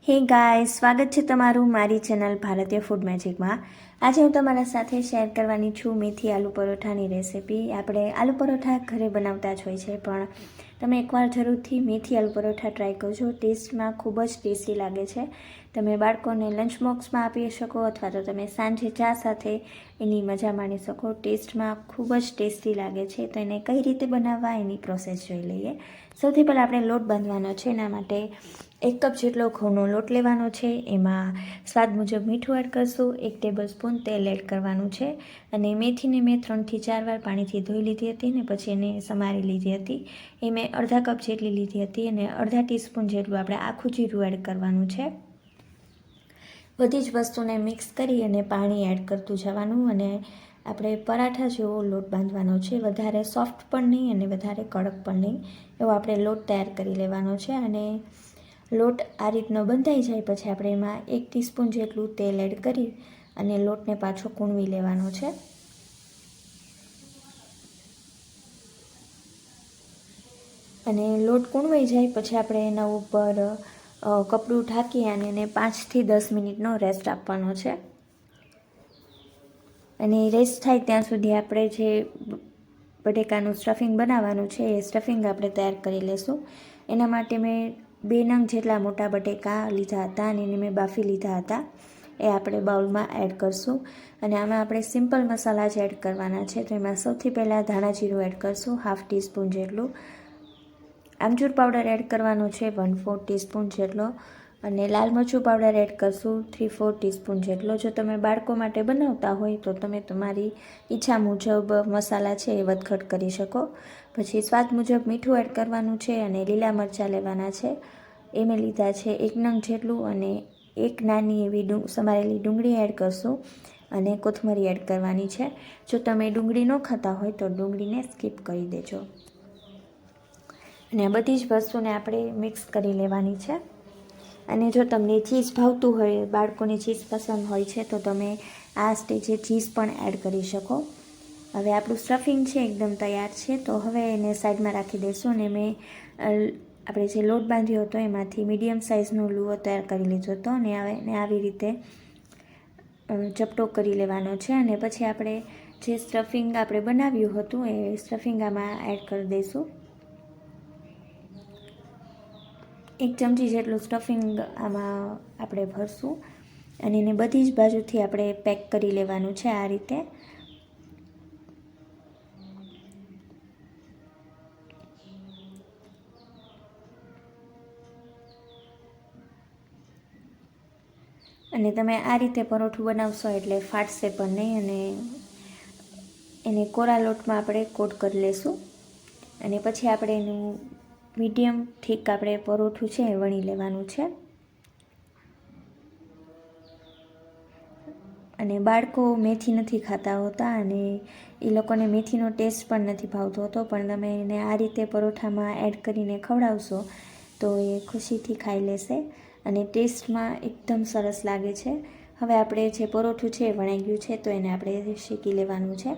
હે ગાઈસ, સ્વાગત છે તમારું મારી ચેનલ ભારતીય ફૂડ મેજિકમાં। આજે હું તમારા સાથે શેર કરવાની છું મેથી આલુ પરોઠાની રેસિપી। આપણે આલુ પરોઠા ઘરે બનાવતા જ હોય છે, પણ તમે એકવાર જરૂરથી મેથી આલુ પરોઠા ટ્રાય કરજો। ટેસ્ટમાં ખૂબ જ ટેસ્ટી લાગે છે। તમે બાળકોને લંચ બોક્સમાં આપી શકો અથવા તો તમે સાંજે ચા સાથે એની મજા માણી શકો। ટેસ્ટમાં ખૂબ જ ટેસ્ટી લાગે છે। તો એને કઈ રીતે બનાવવા એની પ્રોસેસ જોઈ લઈએ। સૌથી પહેલાં આપણે લોટ બાંધવાનો છે। એના માટે 1 કપ જેટલો ઘઉંનો લોટ લેવાનો છે। એમાં સ્વાદ મુજબ મીઠું એડ કરશું, 1 ટેબલસ્પૂન તેલ એડ કરવાનું છે અને મેથીને મેં 3 થી 4 વાર પાણીથી ધોઈ લીધી હતી ને પછી એને સમારી લીધી હતી। એ મેં અડધા કપ જેટલી લીધી હતી અને અડધા ટીસ્પૂન જેટલું આપણે આખું જીરું એડ કરવાનું છે। બધી જ વસ્તુને મિક્સ કરી અને પાણી એડ કરતું જવાનું અને આપણે પરાઠા જેવો લોટ બાંધવાનો છે। વધારે સોફ્ટ પણ નહીં અને વધારે કડક પણ નહીં, એવો આપણે લોટ તૈયાર કરી લેવાનો છે। અને લોટ આ રીતનો બંધાઈ જાય પછી આપણે એમાં 1 ટીસ્પૂન જેટલું તેલ એડ કરી અને લોટને પાછો કૂણવી લેવાનો છે। અને લોટ કૂણવાઈ જાય પછી આપણે એના ઉપર કપડું ઢાંકી અને એને 5 થી 10 મિનિટનો રેસ્ટ આપવાનો છે। અને રેસ્ટ થાય ત્યાં સુધી આપણે જે બટેકાનું સ્ટફિંગ બનાવવાનું છે એ સ્ટફિંગ આપણે તૈયાર કરી લેશું। એના માટે મેં 2 નંગ જેટલા મોટા બટેકા લીધા હતા અને એને મેં બાફી લીધા હતા। એ આપણે બાઉલમાં એડ કરશું અને આમાં આપણે સિમ્પલ મસાલા જ એડ કરવાના છે। તો એમાં સૌથી પહેલાં ધાણા જીરું એડ કરશું, 1/2 ટીસ્પૂન જેટલું। આમચૂર પાવડર એડ કરવાનો છે 1/4 ટીસ્પૂન જેટલો અને લાલ મરચું પાવડર એડ કરશું 3/4 ટીસ્પૂન જેટલો। જો તમે બાળકો માટે બનાવતા હોય તો તમે તમારી ઈચ્છા મુજબ મસાલા છે એ વધઘટ કરી શકો। પછી સ્વાદ મુજબ મીઠું એડ કરવાનું છે અને લીલા મરચાં લેવાના છે। એ મેં લીધા છે 1 નંગ જેટલું અને 1 નાની એવી સમારેલી ડુંગળી એડ કરશું અને કોથમરી એડ કરવાની છે। જો તમે ડુંગળી ન ખાતા હોય તો ડુંગળીને સ્કીપ કરી દેજો। અને આ બધી જ વસ્તુને આપણે મિક્સ કરી લેવાની છે। અને જો તમને ચીઝ ભાવતું હોય, બાળકોને ચીઝ પસંદ હોય છે તો તમે આ સ્ટેજે ચીઝ પણ એડ કરી શકો। હવે આપણું સ્ટફિંગ છે એકદમ તૈયાર છે, તો હવે એને સાઈડમાં રાખી દઈશું અને મેં આપણે જે લોટ બાંધ્યો હતો એમાંથી મીડિયમ સાઇઝનો લુઓ તૈયાર કરી લીધો હતો અને એને આવી રીતે ચપટો કરી લેવાનો છે। અને પછી આપણે જે સ્ટફિંગ આપણે બનાવ્યું હતું એ સ્ટફિંગ આમાં એડ કરી દઈશું। 1 ચમચી જેટલું સ્ટફિંગ આમાં આપણે ભરશું અને એને બધી જ બાજુથી આપણે પેક કરી લેવાનું છે આ રીતે। અને તમે આ રીતે પરોઠું બનાવશો એટલે ફાટશે પણ નહીં અને એને કોરા લોટમાં આપણે કોટ કરી લેશું અને પછી આપણે એનું મીડિયમ ઠીક આપણે પરોઠું છે એ વણી લેવાનું છે। અને બાળકો મેથી નથી ખાતા હોતા અને એ લોકોને મેથીનો ટેસ્ટ પણ નથી ભાવતો હોતો, પણ તમે એને આ રીતે પરોઠામાં એડ કરીને ખવડાવશો તો એ ખુશીથી ખાઈ લેશે અને ટેસ્ટમાં એકદમ સરસ લાગે છે। હવે આપણે જે પરોઠું છે એ વણાઈ ગયું છે તો એને આપણે શેકી લેવાનું છે।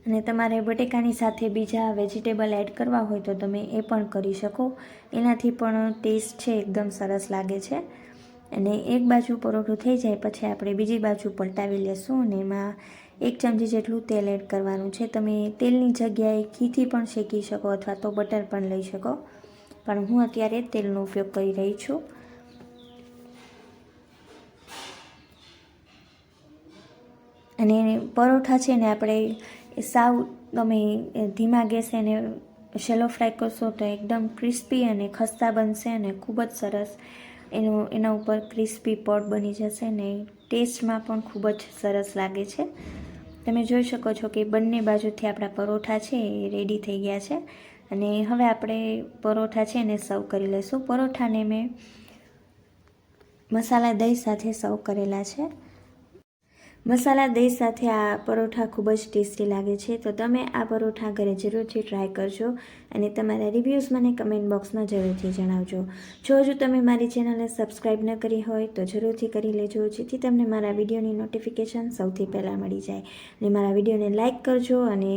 અને તમારે બટેકાની સાથે બીજા વેજીટેબલ એડ કરવા હોય તો તમે એ પણ કરી શકો। એનાથી પણ ટેસ્ટ છે એકદમ સરસ લાગે છે। અને એક બાજુ પરોઠું થઈ જાય પછી આપણે બીજી બાજુ પલટાવી લેશું અને એમાં 1 ચમચી જેટલું તેલ એડ કરવાનું છે। તમે તેલની જગ્યાએ ઘીથી પણ શેકી શકો અથવા તો બટર પણ લઈ શકો, પણ હું અત્યારે તેલનો ઉપયોગ કરી રહી છું। અને પરોઠા છે ને આપણે સાવ તમે ધીમા ગેસે એને શેલો ફ્રાય કરશો તો એકદમ ક્રિસ્પી અને ખસ્તા બનશે અને ખૂબ જ સરસ એના ઉપર ક્રિસ્પી પડ બની જશે ને ટેસ્ટમાં પણ ખૂબ જ સરસ લાગે છે। તમે જોઈ શકો છો કે બંને બાજુથી આપણા પરોઠા છે એ રેડી થઈ ગયા છે અને હવે આપણે પરોઠા છે એને સર્વ કરી લઈશું। પરોઠાને મેં મસાલા દહીં સાથે સર્વ કરેલા છે। મસાલા દહીં સાથે આ પરોઠા ખૂબ જ ટેસ્ટી લાગે છે। તો તમે આ પરોઠા ઘરે જરૂરથી ટ્રાય કરજો અને તમારા રિવ્યૂઝ મને કમેન્ટ બોક્સમાં જરૂરથી જણાવજો। જો હજુ તમે મારી ચેનલને સબસ્ક્રાઈબ ન કરી હોય તો જરૂરથી કરી લેજો, જેથી તમને મારા વિડીયોની નોટિફિકેશન સૌથી પહેલાં મળી જાય। અને મારા વિડીયોને લાઇક કરજો અને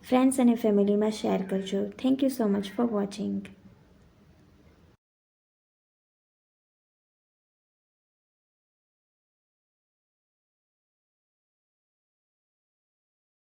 ફ્રેન્ડ્સ અને ફેમિલીમાં શેર કરજો। Thank you so much for watching.